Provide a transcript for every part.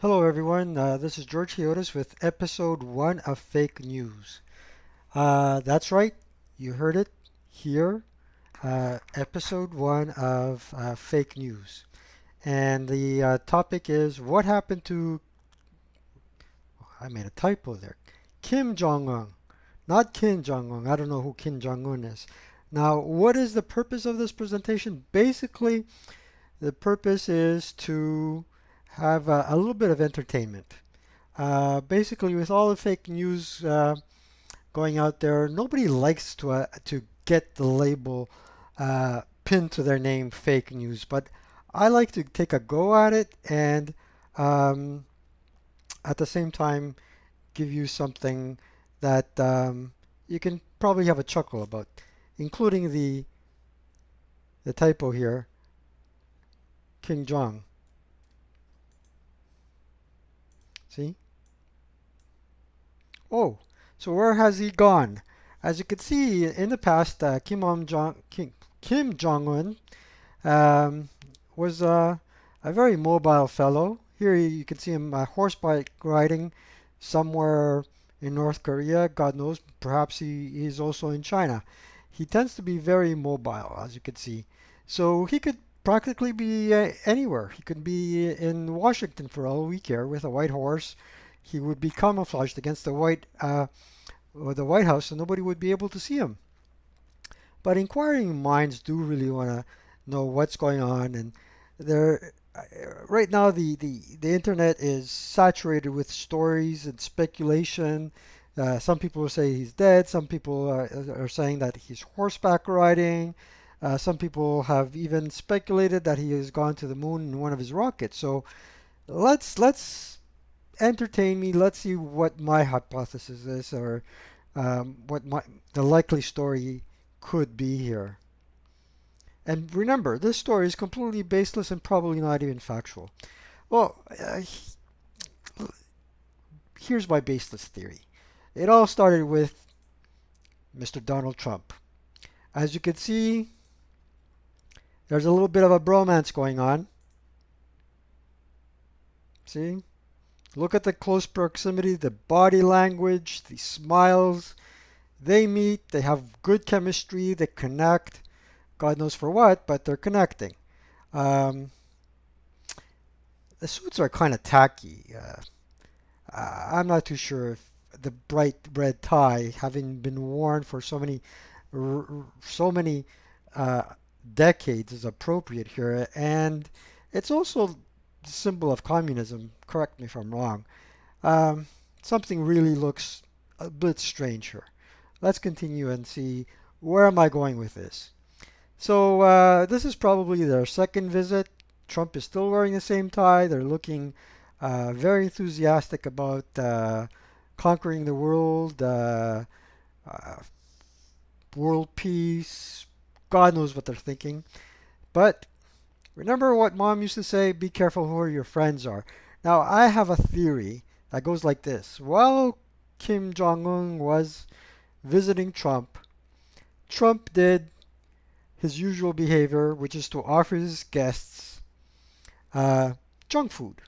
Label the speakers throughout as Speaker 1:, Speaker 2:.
Speaker 1: Hello, everyone. This is George Chiotis with episode one of Fake News. That's right, you heard it here. Episode one of Fake News. And the topic is what happened to, I made a typo there, Kim Jong-un, not Kim Jong-un. I don't know who Kim Jong-un is. Now, what is the purpose of this presentation? Basically, the purpose is to have a little bit of entertainment. Basically, with all the fake news going out there, nobody likes to get the label pinned to their name, fake news. But I like to take a go at it and um, at the same time give you something that you can probably have a chuckle about, including the typo here, King Jong. See? Oh, so where has he gone? As you can see in the past, Kim Jong-un um, was a very mobile fellow. Here you can see him horseback riding somewhere in North Korea. God knows, perhaps he's also in China. He tends to be very mobile, as you can see. So he could practically be anywhere. He could be in Washington for all we care with a white horse. He would be camouflaged against the White House, and nobody would be able to see him. But inquiring minds do really want to know what's going on, and there right now the internet is saturated with stories and speculation. Some people say he's dead. Some people are saying that he's horseback riding. Some people have even speculated that he has gone to the moon in one of his rockets. So let's entertain me. Let's see what my hypothesis is, or what the likely story could be here. And remember, this story is completely baseless and probably not even factual. Well, here's my baseless theory. It all started with Mr. Donald Trump. As you can see, there's a little bit of a bromance going on. See? Look at the close proximity, the body language, the smiles. They meet, they have good chemistry, they connect. God knows for what, but they're connecting. Um, the suits are kind of tacky. I'm not too sure if the bright red tie, having been worn for so many uh, decades, is appropriate here. And it's also the symbol of communism. Correct me if I'm wrong. Um, Something really looks a bit strange here. Let's continue and see where am I going with this. So this is probably their second visit. Trump is still wearing the same tie. They're looking very enthusiastic about conquering the world, uh, world peace. God knows what they're thinking. But remember what mom used to say, be careful who your friends are. Now, I have a theory that goes like this. While Kim Jong-un was visiting Trump, Trump did his usual behavior, which is to offer his guests uh, junk food.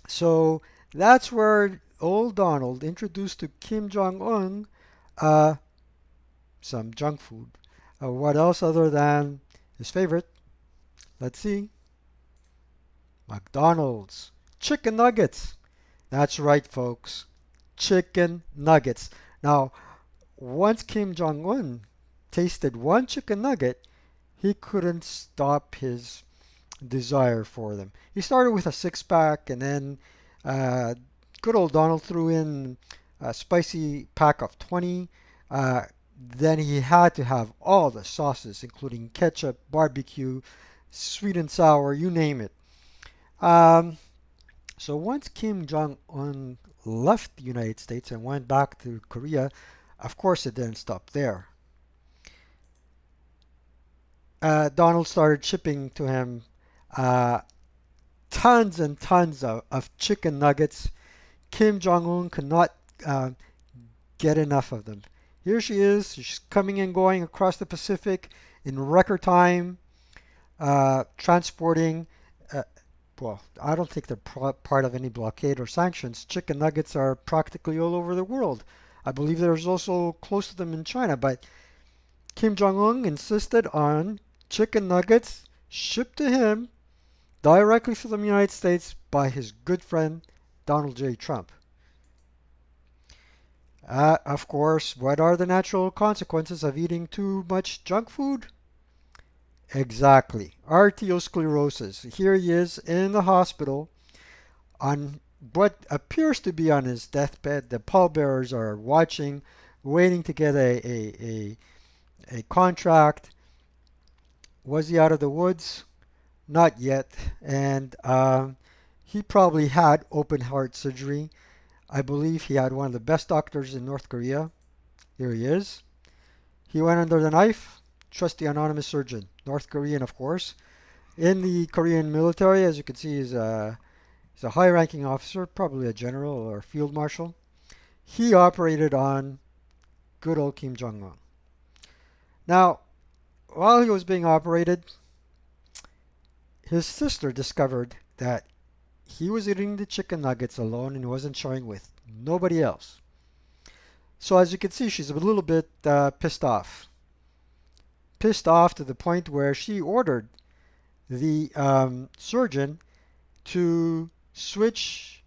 Speaker 1: So that's where old Donald introduced to Kim Jong Un uh, some junk food. What else other than his favorite? Let's see. McDonald's. Chicken nuggets. That's right, folks. Chicken nuggets. Now, once Kim Jong Un tasted one chicken nugget, he couldn't stop his desire for them. He started with a six pack, and then uh, good old Donald threw in a spicy pack of 20. Then he had to have all the sauces, including ketchup, barbecue, sweet and sour, you name it. Um, so once Kim Jong un left the United States and went back to Korea, of course it didn't stop there. Donald started shipping to him uh, tons and tons of chicken nuggets. Kim Jong Un could not uh, get enough of them. Here she is. She's coming and going across the Pacific in record time, transporting uh, well, I don't think they're part of any blockade or sanctions. Chicken nuggets are practically all over the world. I believe there's also close to them in China, but Kim Jong-un insisted on chicken nuggets shipped to him directly from the United States by his good friend Donald J. Trump. Of course, what are the natural consequences of eating too much junk food? Exactly. Arteriosclerosis. Here he is in the hospital on what appears to be on his deathbed. The pallbearers are watching, waiting to get a contract. Was he out of the woods? Not yet. And he probably had open heart surgery. I believe he had one of the best doctors in North Korea. Here he is. He went under the knife. Trusty anonymous surgeon. North Korean, of course. In the Korean military, as you can see, he's a high-ranking officer, probably a general or field marshal. He operated on good old Kim Jong-un. Now, while he was being operated, his sister discovered that he was eating the chicken nuggets alone and he wasn't sharing with nobody else. So as you can see, she's a little bit pissed off. Pissed off to the point where she ordered the surgeon to switch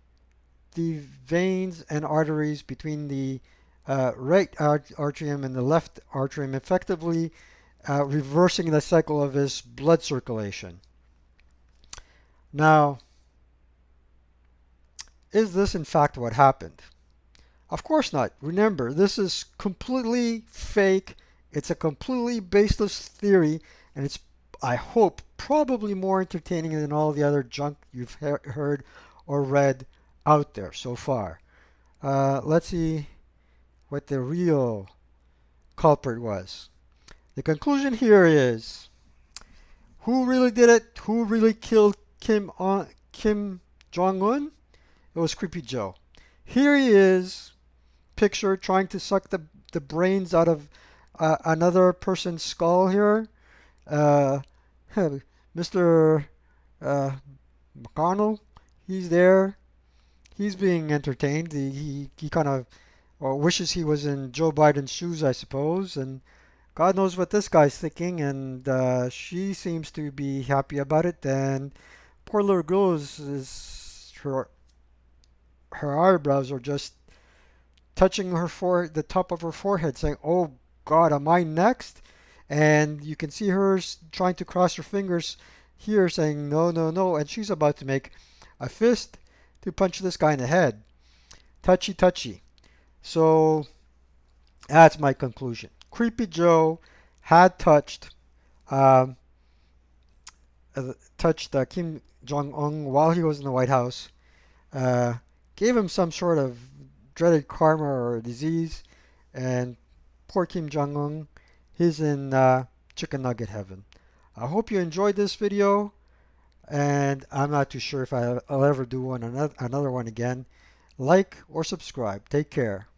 Speaker 1: the veins and arteries between the right atrium and the left atrium, effectively reversing the cycle of his blood circulation. Now, is this in fact what happened? Of course not. Remember, this is completely fake. It's a completely baseless theory, and it's, I hope, probably more entertaining than all the other junk you've heard or read out there so far. Let's see what the real culprit was. The conclusion here is, who really did it? Who really killed Kim Jong-un? It was Creepy Joe. Here he is, pictured trying to suck the brains out of another person's skull here. Mr. McConnell, he's there. He's being entertained. He kind of wishes he was in Joe Biden's shoes, I suppose. And God knows what this guy's thinking. And she seems to be happy about it. And poor little girl is her eyebrows are just touching the top of her forehead, saying, "Oh God, am I next?" And you can see her trying to cross her fingers here, saying, "No, no, no," and she's about to make a fist to punch this guy in the head. Touchy, touchy. So that's my conclusion. Creepy Joe had touched Kim Jong-un while he was in the White House. Gave him some sort of dreaded karma or disease, and poor Kim Jong-un, he's in chicken nugget heaven. I hope you enjoyed this video, and I'm not too sure if I'll ever do another one again. Like or subscribe. Take care.